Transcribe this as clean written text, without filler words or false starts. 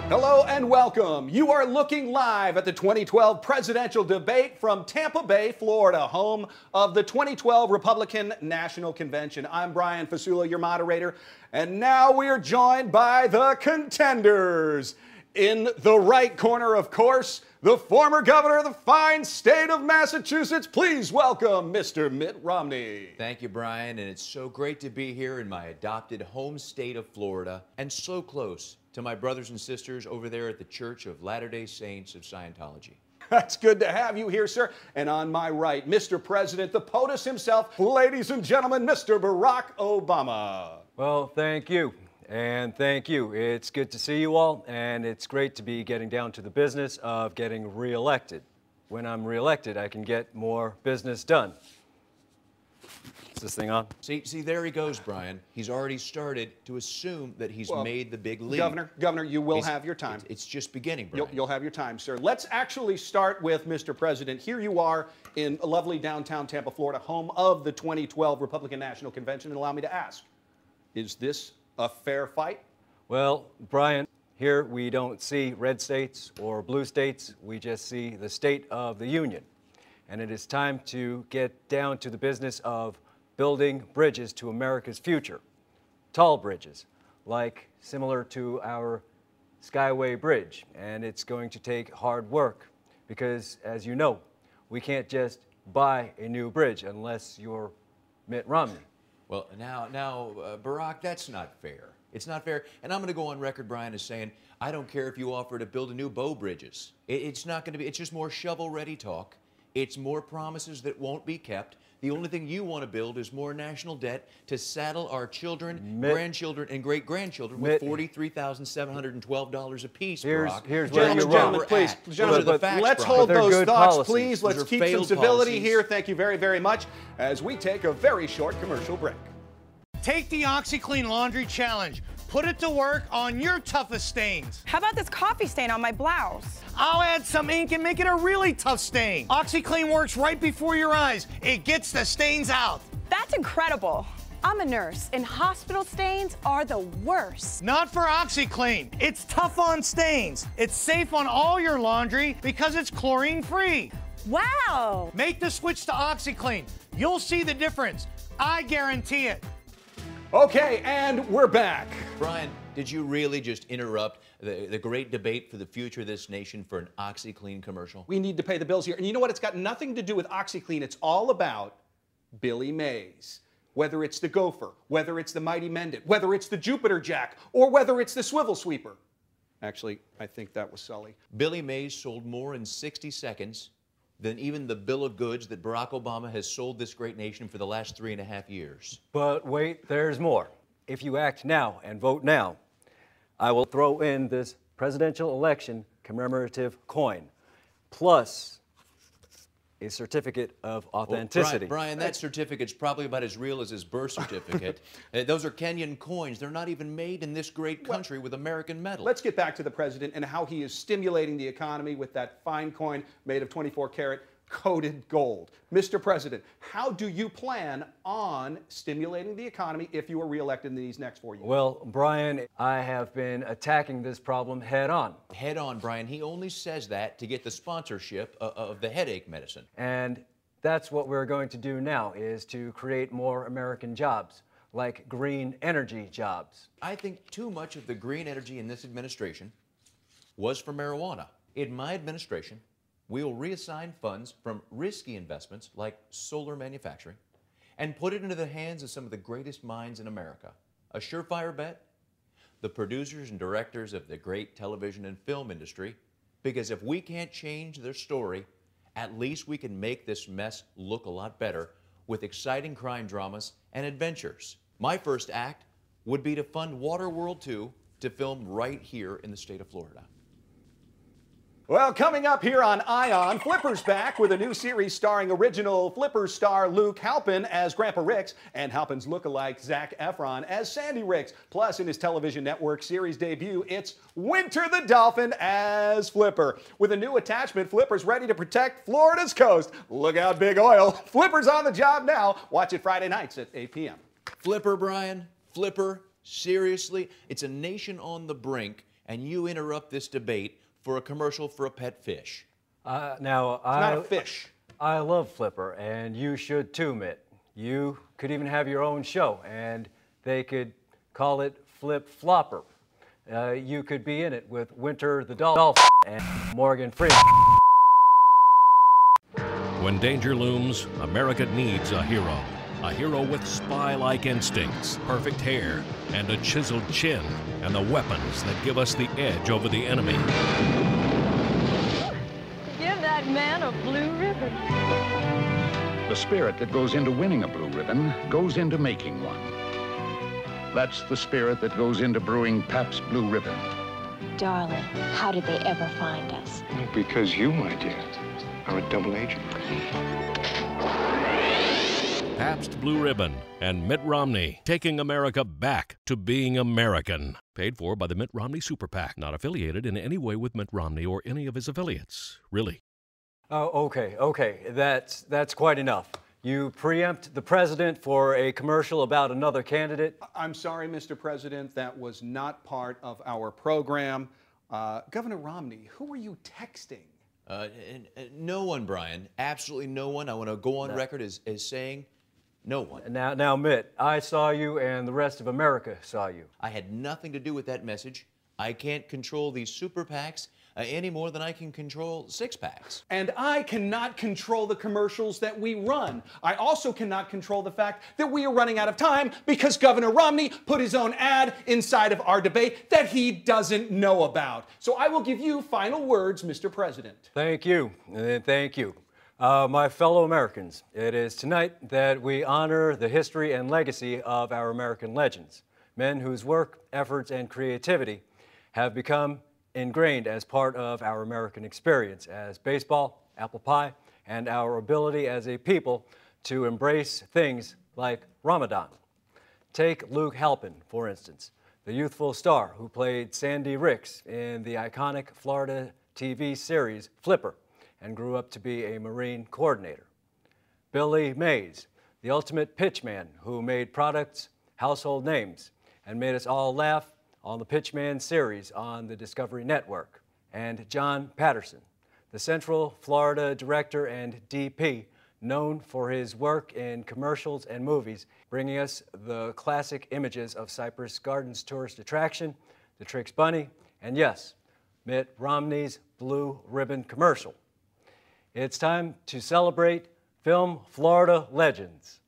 Hello and welcome. You are looking live at the 2012 presidential debate from Tampa Bay, Florida, home of the 2012 Republican National Convention. I'm Brian Fasula, your moderator, and now we are joined by the contenders. In the right corner, of course, the former governor of the fine state of Massachusetts. Please welcome Mr. Mitt Romney. Thank you, Brian, and it's so great to be here in my adopted home state of Florida and so close to my brothers and sisters over there at the Church of Latter-day Saints of Scientology. That's good to have you here, sir. And on my right, Mr. President, the POTUS himself, ladies and gentlemen, Mr. Barack Obama. Well, thank you. And thank you. It's good to see you all, and it's great to be getting down to the business of getting reelected. When I'm reelected, I can get more business done. Is this thing on? See, there he goes, Brian. He's already started to assume that he's made the big leap. Governor, you will have your time. It's just beginning, Brian. You'll have your time, sir. Let's actually start with Mr. President. Here you are in lovely downtown Tampa, Florida, home of the 2012 Republican National Convention. And allow me to ask, is this a fair fight? Well, Brian, here we don't see red states or blue states. We just see the state of the union. And it is time to get down to the business of building bridges to America's future. Tall bridges, like similar to our Skyway Bridge. And it's going to take hard work because, as you know, we can't just buy a new bridge unless you're Mitt Romney. Well, now, Barack, that's not fair. It's not fair. And I'm going to go on record, Brian, as saying, I don't care if you offer to build a new Bow Bridges. It's not going to be, it's just more shovel-ready talk. It's more promises that won't be kept. The only thing you want to build is more national debt to saddle our children, grandchildren, and great-grandchildren with $43,712 apiece, Barack. Here's where you're wrong. Gentlemen, please, let's hold those thoughts, please. Let's keep some civility here. Thank you very, very much as we take a very short commercial break. Take the OxiClean Laundry Challenge. Put it to work on your toughest stains. How about this coffee stain on my blouse? I'll add some ink and make it a really tough stain. OxiClean works right before your eyes. It gets the stains out. That's incredible. I'm a nurse, and hospital stains are the worst. Not for OxiClean. It's tough on stains. It's safe on all your laundry because it's chlorine-free. Wow. Make the switch to OxiClean. You'll see the difference. I guarantee it. Okay, and we're back. Brian, did you really just interrupt the great debate for the future of this nation for an OxiClean commercial? We need to pay the bills here. And you know what? It's got nothing to do with OxiClean. It's all about Billy Mays. Whether it's the Gopher, whether it's the Mighty Mended, whether it's the Jupiter Jack, or whether it's the Swivel Sweeper. Actually, I think that was Sully. Billy Mays sold more in 60 seconds than even the bill of goods that Barack Obama has sold this great nation for the last 3.5 years. But wait, there's more. If you act now and vote now, I will throw in this presidential election commemorative coin, plus a certificate of authenticity. Well, Brian, that certificate's probably about as real as his birth certificate. Those are Kenyan coins. They're not even made in this great country with American metal. Let's get back to the president and how he is stimulating the economy with that fine coin made of 24-karat coated gold. Mr. President, how do you plan on stimulating the economy if you are reelected in these next 4 years? Well, Brian, I have been attacking this problem head on. Head on, Brian. He only says that to get the sponsorship of the headache medicine. And that's what we're going to do now, is to create more American jobs, like green energy jobs. I think too much of the green energy in this administration was for marijuana. In my administration, we will reassign funds from risky investments like solar manufacturing and put it into the hands of some of the greatest minds in America. A surefire bet? The producers and directors of the great television and film industry, because if we can't change their story, at least we can make this mess look a lot better with exciting crime dramas and adventures. My first act would be to fund Waterworld 2 to film right here in the state of Florida. Well, coming up here on Ion, Flipper's back with a new series starring original Flipper star Luke Halpin as Grandpa Ricks and Halpin's lookalike Zac Efron as Sandy Ricks. Plus, in his television network series debut, it's Winter the Dolphin as Flipper. With a new attachment, Flipper's ready to protect Florida's coast. Look out, Big Oil. Flipper's on the job now. Watch it Friday nights at 8 p.m. Flipper, Brian? Flipper? Seriously? It's a nation on the brink, and you interrupt this debate for a commercial for a pet fish. It's not a fish. I love Flipper, and you should too, Mitt. You could even have your own show, and they could call it Flip Flopper. You could be in it with Winter the Dolphin and Morgan Freeman. When danger looms, America needs a hero. A hero with spy-like instincts, perfect hair, and a chiseled chin, and the weapons that give us the edge over the enemy. Give that man a blue ribbon. The spirit that goes into winning a blue ribbon goes into making one. That's the spirit that goes into brewing Pabst Blue Ribbon. Darling, how did they ever find us? Because you, my dear, are a double agent. Pabst Blue Ribbon and Mitt Romney, taking America back to being American. Paid for by the Mitt Romney Super PAC, not affiliated in any way with Mitt Romney or any of his affiliates. Really. Oh, okay. That's quite enough. You preempt the president for a commercial about another candidate. I'm sorry, Mr. President, that was not part of our program. Governor Romney, who were you texting? No one, Brian. Absolutely no one. I want to go on record as saying no one. Now, Mitt, I saw you and the rest of America saw you. I had nothing to do with that message. I can't control these super PACs any more than I can control six-packs. And I cannot control the commercials that we run. I also cannot control the fact that we are running out of time because Governor Romney put his own ad inside of our debate that he doesn't know about. So I will give you final words, Mr. President. Thank you. Thank you. My fellow Americans, it is tonight that we honor the history and legacy of our American legends, men whose work, efforts, and creativity have become ingrained as part of our American experience as baseball, apple pie, and our ability as a people to embrace things like Ramadan. Take Luke Halpin, for instance, the youthful star who played Sandy Ricks in the iconic Florida TV series Flipper and grew up to be a Marine coordinator. Billy Mays, the ultimate pitchman who made products household names and made us all laugh on the Pitchman series on the Discovery Network. And John Patterson, the Central Florida director and DP, known for his work in commercials and movies, bringing us the classic images of Cypress Gardens tourist attraction, the Trix Bunny, and yes, Mitt Romney's Blue Ribbon commercial. It's time to celebrate Film Florida Legends.